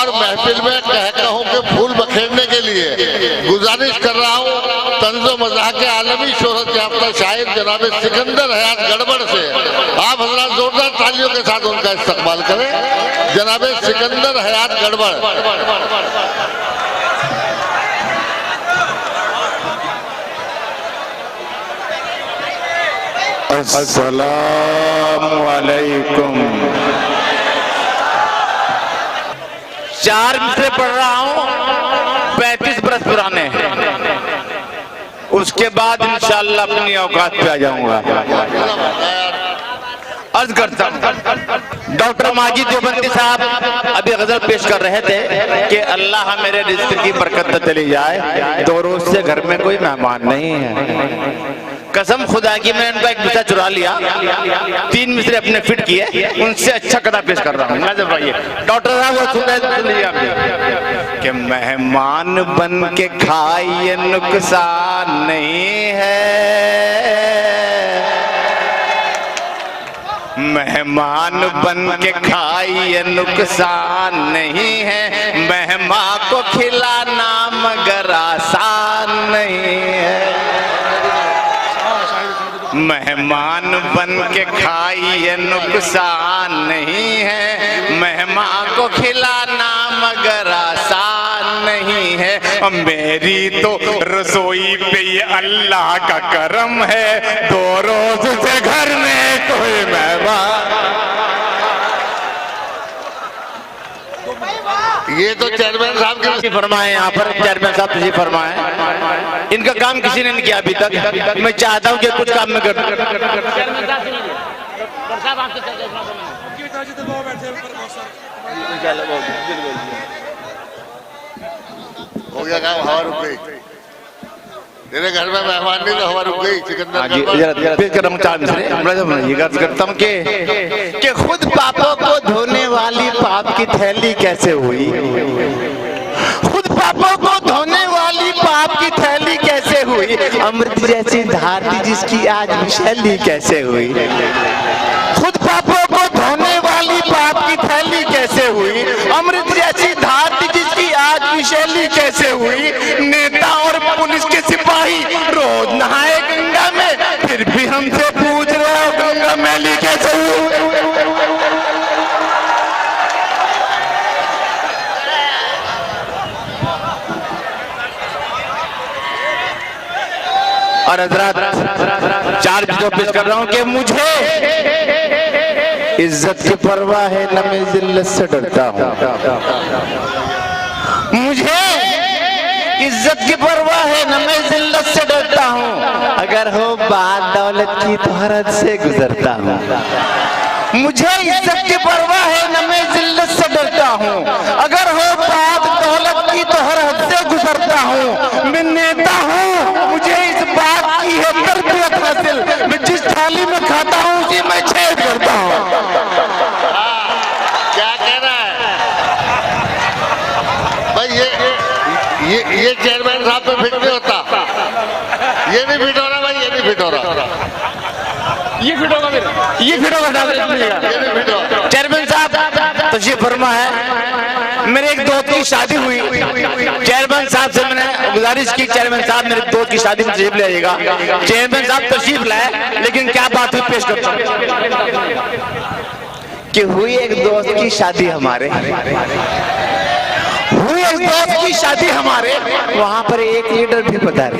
और महफिल में कहकहों के फूल बखेरने के लिए गुजारिश कर रहा हूँ तंज़ो मज़ाह के आलमी शोहरत याफ्ता शायर जनाब सिकंदर हयात गड़बड़ से आप हज़रात जोरदार तालियों के साथ उनका इस्तकबाल करें। जनाब सिकंदर हयात गड़बड़। अस्सलामु अलैकुम। 4 मिसरे पढ़ रहा हूँ, 35 बरस पुराने हैं। उसके बाद इंशाअल्लाह अपनी औकात पे आ जाऊंगा। अर्ज करता हूँ, डॉक्टर माजिद देवबंदी साहब अभी गजल पेश कर रहे थे कि अल्लाह मेरे रिज़्क़ की बरकत चली जाए। 2 रोज से घर में कोई मेहमान नहीं है। कसम खुदा की मैंने उनका एक मिसरा चुरा लिया, 3 मिसरे अपने फिट किए, उनसे अच्छा कदा पेश कर रहा हूँ। डॉक्टर साहब वो सुन लीजिए आप कि मेहमान बन के खाइए नुकसान नहीं है, मेहमान बन के खाइए नुकसान नहीं है, मेहमान को खिलाना मगर आसान नहीं है। मेहमान बन के खाइए नुकसान नहीं है, मेहमान को खिलाना मगर आसान नहीं है। मेरी तो रसोई पे ये अल्लाह का करम है, 2 रोज से घर में कोई मेहमान। ये तो चेयरमैन साहब की फरमाए, यहाँ पर चेयरमैन साहब तुझे फरमाए, इनका काम किसी ने नहीं किया अभी तक। मैं चाहता हूँ कि कुछ काम में कर। हो गया काम, हवा रुक गई। तेरे घर में मेहमान नहीं तो हवा रुक गई। करता हूँ कि खुद पापों को धोने वाली पाप की थैली कैसे हुई, खुद पापों को धोने वाली पाप की थैली कैसे हुई, अमृत जैसी धार थी जिसकी आज विषैली कैसे हुई। खुद पापों को धोने वाली पाप की थैली कैसे हुई, अमृत जैसी धार थी जिसकी आज विषैली कैसे हुई। नेता और पुलिस के सिपाही रोज नहाए गंगा में, फिर भी हमसे पूछ रहे हो गंगा मैली कैसे हुई। और हजरात 4 चीजों पेश कर रहा हूं कि मुझे इज्जत की परवाह है न मैं जिल्लत से डरता हूं, मुझे इज्जत की परवाह है न मैं जिल्लत से डरता हूं, अगर हो बात दौलत की तो हरद से गुजरता हूं। मुझे इज्जत की परवाह है न मैं जिल्लत से डरता हूं, अगर हो बात दौलत की तो हर हद से गुजरता हूं। मैं नेता हूं, मुझे इस बात की है तरबियत हासिल, मैं जिस थाली में खाता हूं उसी मैं छेद करता हूं। क्या कह रहा है भाई? ये चेयरमैन साहब पे फिट नहीं होता, ये नहीं फिट हो रहा भाई, ये नहीं फिट हो रहा। ये फिट होगा, ये फिट होगा। चेयरमैन साहब तो ये फरमा है, मेरे एक दोस्त की शादी हुई, चेयरमैन साहब से मैंने गुजारिश की, चेयरमैन साहब मेरे दोस्त की शादी में तशरीफ ले आइएगा। चेयरमैन साहब तशरीफ लाए, लेकिन क्या बात हुई पेश करता हूं कि हुई एक दोस्त की शादी हमारे, हुई एक दोस्त की शादी हमारे, वहां पर 1 लीटर भी पधारे।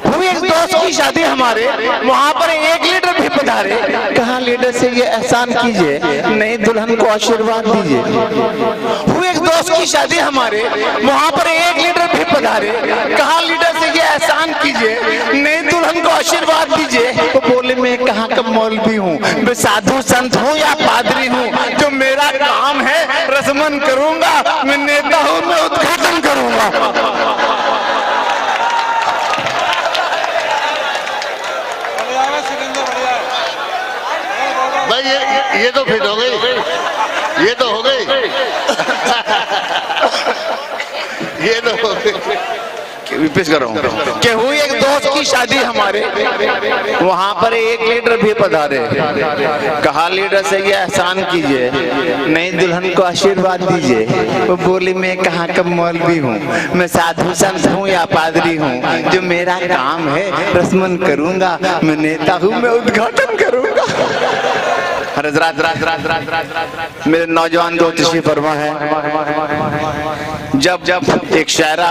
हुई एक दोस्त की शादी हमारे, वहां पर 1 लीटर भी पधारे। कहा लीडर से ये एहसान कीजिए, नई दुल्हन को आशीर्वाद दीजिए। हुई एक दोस्त की शादी हमारे, वहां पर 1 लीटर भी पधारे। कहा लीडर से ये एहसान कीजिए, नई दुल्हन को आशीर्वाद दीजिए। तो बोले मैं कहाँ का मौलवी हूँ, मैं साधु संत हूँ या पादरी हूँ, जो मेरा काम है रस्मन करूंगा, मैं नेता हूँ मैं उद्घाटन करूंगा। भाई ये तो फिट हो गई, ये तो हो गई। ये तो हो गई। पेश कर रहा हूँ कि हुई एक दोस्त की थी शादी हमारे, वहां पर एक लीडर भी पधारे। कहा लीडर से ये एहसान कीजिए, नई दुल्हन को आशीर्वाद दीजिए। वो बोली मैं कहाँ का मौलवी हूँ, मैं साधु संत हूँ या पादरी हूँ, जो मेरा काम है रस्मन करूंगा, मैं नेता हूँ मैं उद्घाटन करूंगा। मेरे नौजवान दोस्त तशरीफ फरमा है। जब एक शायरा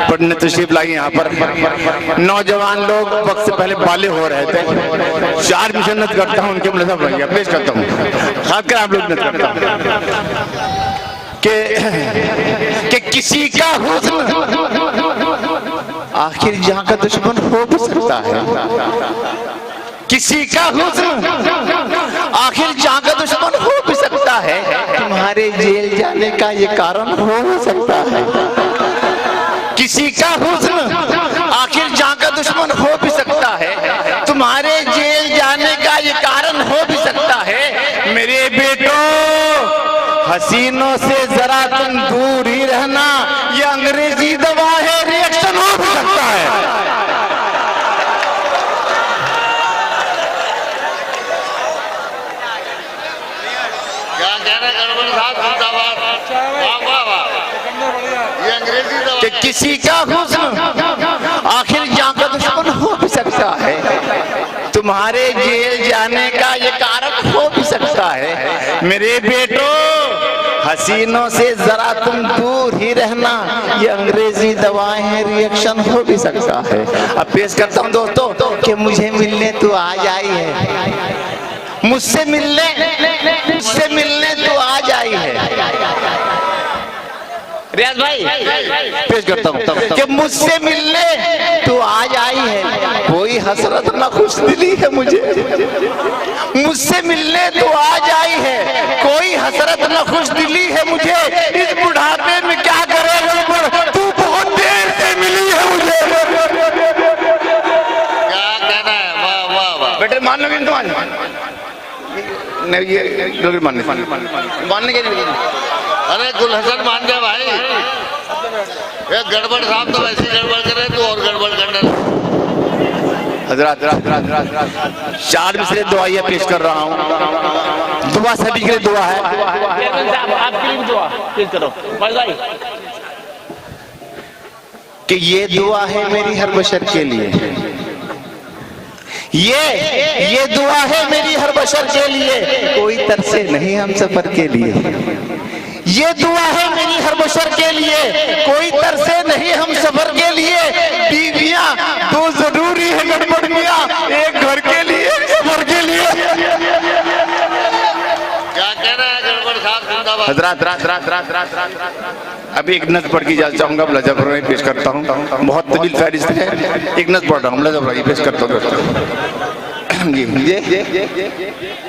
पढ़ने तशरीफ लाई यहाँ पर, नौजवान लोग वक्त से पहले बाले हो रहे थे। 4 मिशन्नत करता हूँ उनके मुलाज़ा बन पेश करता हूँ, खासकर आप लोग करता हूँ कि किसी का हुस्न आखिर जहाँ का दुश्मन हो भी सकता है, किसी का हुस्न आखिर जहाँ का दुश्मन हो भी सकता है, तुम्हारे जेल जाने का ये कारण हो सकता है। किसी का हुस्न आखिर जहाँ का दुश्मन हो भी सकता है, तुम्हारे जेल जाने का ये कारण हो भी सकता है। मेरे बेटो हसीनों से जरा तुम दूर ही रहना, ये अंग्रेजी दवा है, रिएक्शन हो भी सकता है। कि किसी का हुस्न आखिर जहाँ का दुश्मन हो भी सकता है, तुम्हारे जेल जाने का ये कारण हो भी सकता है। मेरे बेटो हसीनों से जरा तुम दूर ही रहना, ये अंग्रेजी दवाएं हैं, रिएक्शन हो भी सकता है। अब पेश करता हूँ दोस्तों कि मुझे मिलने तो आज आई है, मुझसे मिलने तो आज आई है। रियाज भाई पेश करता हूँ कि मुझसे मिलने तो आज आई है, कोई हसरत न खुश दिली है मुझे। मुझसे मिलने तो आज आई है, कोई हसरत न खुश दिली है मुझे। इस बुढ़ापे में क्या करेगा, तू बहुत देर से मिली है मुझे। क्या कहना है? वाह वाह वाह बेटे मान लो कि नहीं, ये मानने के लिए। अरे गुलहसन मान जा भाई, ये गड़बड़ साहब तो ऐसी गड़बड़ करे तो और गड़बड़ करने लगे। हजरत 4 मिसरे दुआइया पेश कर रहा हूँ। दुआ सभी के लिए दुआ है, आपके लिए दुआ पेश करो भाई। कि ये दुआ है मेरी हर बशर के लिए, ये दुआ है मेरी हर बशर के लिए, कोई तरसे नहीं हम सफर के लिए। ये दुआ है मेरी हर बशर के लिए, कोई तरसे नहीं हम सफर के लिए। बीवियां 2 जरूरी है गड़बड़ियां, एक घर के लिए एक सफर के लिए। क्या कहना है गड़बड़ साहब? जिंदाबाद। हजरत अभी एक नज़्म पढ़ के जा चाहूंगा, मुलाज़ा पेश करता हूँ। बहुत तवील फहरिस्त है, एक नज़्म पढ़ रहा हूँ, मुलाज़ा पेश करता हूँ।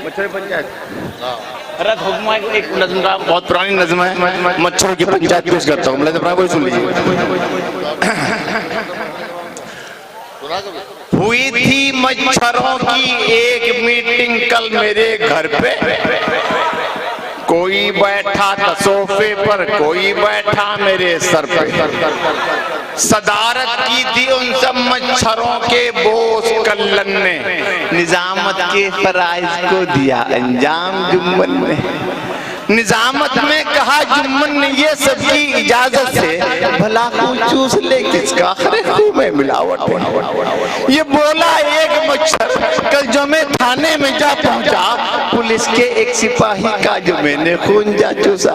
मच्छर पंचायत एक नज़्म का बहुत पुरानी नज़्म है, मच्छरों की पंचायत पेश करता हूँ। मुलाज़ा कोई सुन लीजिए। हुई थी मच्छरों की एक मीटिंग कल मेरे घर पे, कोई बैठा था सोफे पर, कोई बैठा मेरे सर पे। सदारत की थी उन सब मच्छरों के बोस कल्लन ने, निजामत के फराइज को दिया अंजाम जुम्मन ने। निजामत में कहा जुम्मन ने ये सबकी इजाजत से, भला को चूस ले किसका खून में मिलावट है। ये बोला एक मच्छर कल जो मैं थाने में जा पहुंचा, पुलिस के एक सिपाही का जो मैंने खून जा चूसा।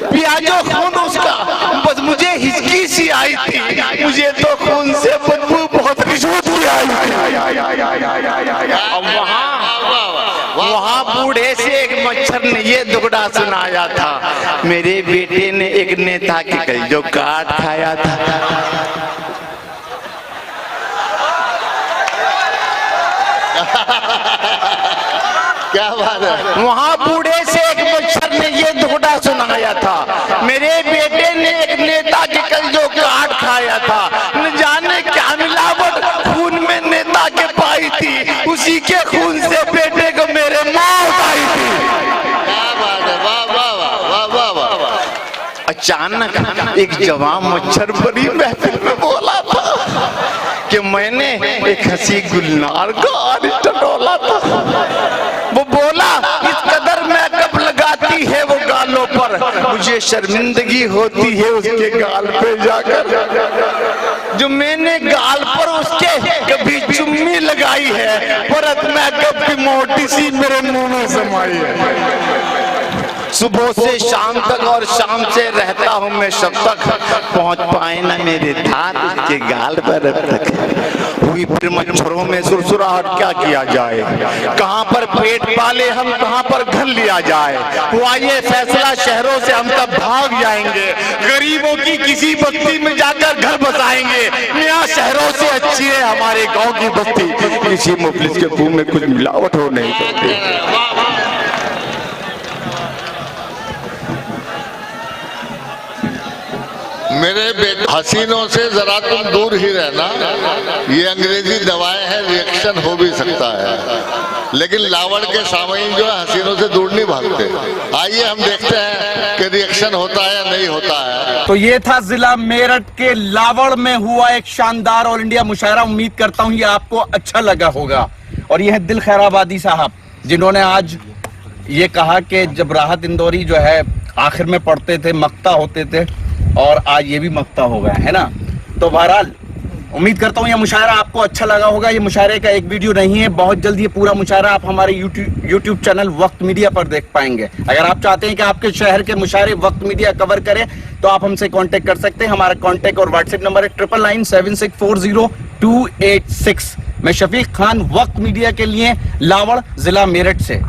पियाजो खून उसका, बस मुझे हिचकी सी आई थी, मुझे तो खून से बदबू बहुत रिश्वत की आई थी। वहाँ बूढ़े से एक मच्छर ने ये दुगड़ा सुनाया था, मेरे बेटे ने एक नेता की कल जो काट खाया था। क्या बात है? वहाँ बूढ़े से एक मच्छर ने ये दुगड़ा सुनाया था, मेरे बेटे ने एक नेता की कल जो काट खाया था। न जाने क्या मिलावट खून में नेता के पाई थी, उसी के खून से बेटे को मेरे मौत आई थी। क्या बात है? वाह वाह वाह वाह वाह वाह। अचानक एक जवान मच्छर बड़ी महफिल में बोला था कि मैंने एक हंसी गुलनार को आज टटोला था। वो बोला इस कदर मैं कब लगाती है वो गालों पर, मुझे शर्मिंदगी होती है उसके गाल पे जाकर। जो मैंने गाल पर उसके कभी चुम्मी लगाई है, परत मैं कब की मोटी सी मेरे मुंह में समाई है। सुबह से शाम तक और शाम से रहता हूँ मैं शब तक, पहुँच पाए ना मेरे हाथ उसके गाल पर अब तक। हुई फिर मच्छरों में सुरसुराहट, क्या किया जाए, कहाँ पर पेट पाले हम, कहाँ पर घर लिया जाए। हुआ ये फैसला शहरों से हम तब भाग जाएंगे, गरीबों की किसी बस्ती में जाकर घर बसाएंगे। यहाँ शहरों से अच्छी है हमारे गाँव की बस्ती, किसी मुफलिस के मुंह में कुछ मिलावट हो नहीं सकती। मेरे बेटे, हसीनों से जरा तुम दूर ही रहना। ये अंग्रेजी दवाएं हैं, रिएक्शन हो भी सकता है, लेकिन लावड़ के सामयिक जो है हसीनों से दूर नहीं भागते। आइए हम देखते हैं कि रिएक्शन होता है या नहीं होता है। तो ये था जिला मेरठ के लावड़ में हुआ एक शानदार ऑल इंडिया मुशायरा। उम्मीद करता हूँ ये आपको अच्छा लगा होगा। और ये है दिल खैराबादी साहब, जिन्होंने आज ये कहा कि जब राहत इंदौरी जो है आखिर में पढ़ते थे, मक्ता होते थे, और आज ये भी मक्ता हो गया है ना। तो बहरहाल उम्मीद करता हूँ ये मुशायरा आपको अच्छा लगा होगा। ये मुशायरे का एक वीडियो नहीं है, बहुत जल्द ये पूरा मुशायरा आप हमारे यूट्यूब चैनल वक्त मीडिया पर देख पाएंगे। अगर आप चाहते हैं कि आपके शहर के मुशायरे वक्त मीडिया कवर करे तो आप हमसे कांटेक्ट कर सकते हैं। हमारा कांटेक्ट और व्हाट्सएप नंबर है 9997640286। मैं शफीक खान, वक्त मीडिया के लिए, लावड़, जिला मेरठ से।